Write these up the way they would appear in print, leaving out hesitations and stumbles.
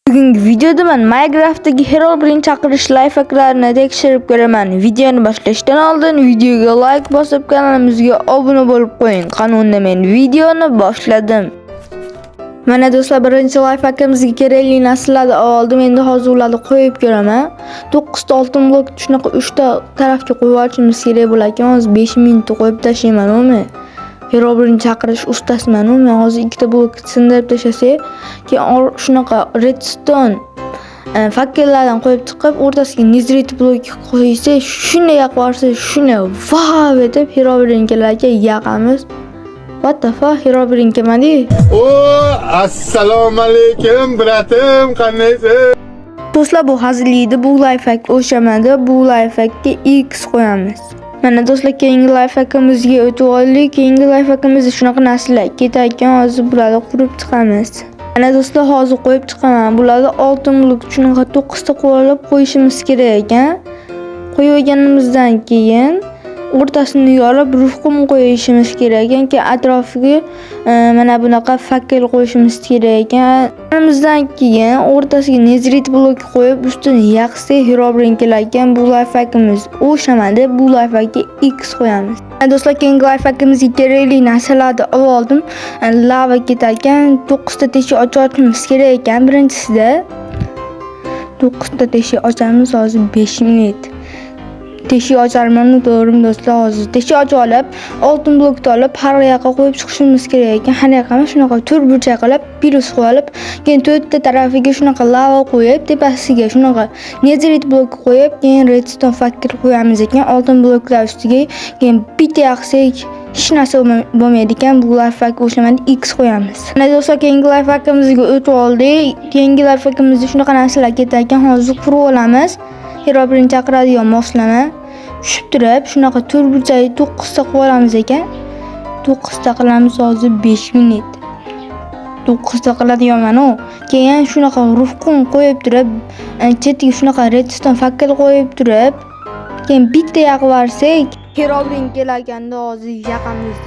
Bugungi videoda men Minecraft'dagi Herobrine chaqirish lifehacklarini tekshirib ko'raman. Videoni boshlashdan oldin videoga like bosib, kanalimizga obuna bo'lib qo'ying. Qani unda men videoni boshladim. Mana do'stlar, birinchi lifehackamizga kerakli narsalarni oldim. Endi hozir ularni qo'yib ko'raman. 9 ta oltin blok shunaqa 3 ta tarafga qo'yib olishimiz kerak bo'lar ekan. Hozir 5 minutda qo'yib tashlayman uni. Herobrine chaqirish ustasiman. Men hozir 2 ta blok sindirib tashlasak, keyin shunaqa redstone fakkellardan qo'yib chiqib, o'rtasiga netherite blok qo'ysak, shunday yoqvorsa, shuni vav etib Herobrinelarga yoqamiz. What the fuck, Herobrine kelmadi? Assalomu alaykum bratim, qandaysiz? Do'stlar, bu haziliydi, bu lifehack o'shamadi. Bu lifehackga X qo'yamiz. Mana do'stlar, keyingi lifehackamizga o'tib oldik. Keyingi lifehackamizda shunaqa narsalar ketayotgan, hozir bularni qurib chiqamiz. Mana do'stlar, hozir qo'yib chiqaman. Bularni oltin blok shunaqa 9 ta qo'yib qo'yishimiz kerak ekan. Qo'yganimizdan keyin o'rtasini yorib ruhqum qo'yishimiz kerak ekan, atrofiga mana bunaqa fakkel qo'yishimiz kerak ekan. Bundan keyin o'rtasiga netherite blok qo'yib ustini yoqsak Herobrine kelar ekan. Bu lifehackimiz o'shamadi. Bu lifehackga X qo'yamiz. Do'stlar, keyingi lifehackamizga kerakli narsalarni oldim. Lava ketar ekan. 9 ta teshik ochishimiz kerak ekan. Birinchisida 9 ta teshik ochamiz. Hozir 5 minut. Teshik ocharman, to'g'rimi do'stlar? Hozir teshik ochib olib, oltin blokni olib, har yoqqa qo'yib chiqishimiz kerak ekan. Har yoqqa shunaqa turburcha qilib, pirus qo'yib, keyin 4 ta tarafiga shunaqa lava qo'yib, tepasiga shunaqa netherite blok qo'yib, keyin redstone fakkel qo'yamiz ekan. Oltin bloklar ustiga, keyin bitta yoqsak hech narsa bo'lmaydi ekan. Bu lifehack o'shamadi, X qo'yamiz. Mana do'stlar, keyingi lifehackamizga o'tib oldik. Keyingi lifehackamizda shunaqa narsalar ketar ekan. Hozir qurib olamiz. Herobrine chaqiradigan moslama tushib turib, shunaqa turburchaga 9 ta qo'yib olamiz ekan. 9 ta qilamiz, hozir 5 minut. 9 ta qiladiganman u. Keyin shunaqa ruhqum qo'yib turib, chetiga shunaqa redstone fakkel qo'yib turib, keyin bitta yoqib yuborsak, Herobrine kelganda hozir yoqamiz.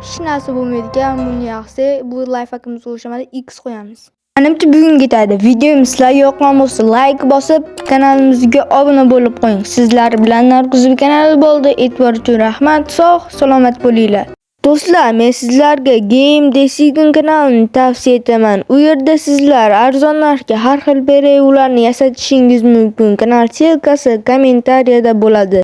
Hech narsa bo'lmaydi ekan. Buni yoqsak, bu lifehackimiz o'shamadi, X qo'yamiz. Menimcha bugun ketadi. Videomiz sizlarga yoqqan bo'lsa, like bosib, kanalimizga obuna bo'lib qo'ying. Sizlar bilan Narguzov kanali bo'ldi. E'tibor uchun rahmat. Sog' salomat bo'linglar. Do'stlar, men sizlarga Game Decision kanalini tavsiya etaman. U yerda sizlar arzon narxga har xil ularni yasatishingiz mumkin. Kanal silkasi kommentariyada bo'ladi.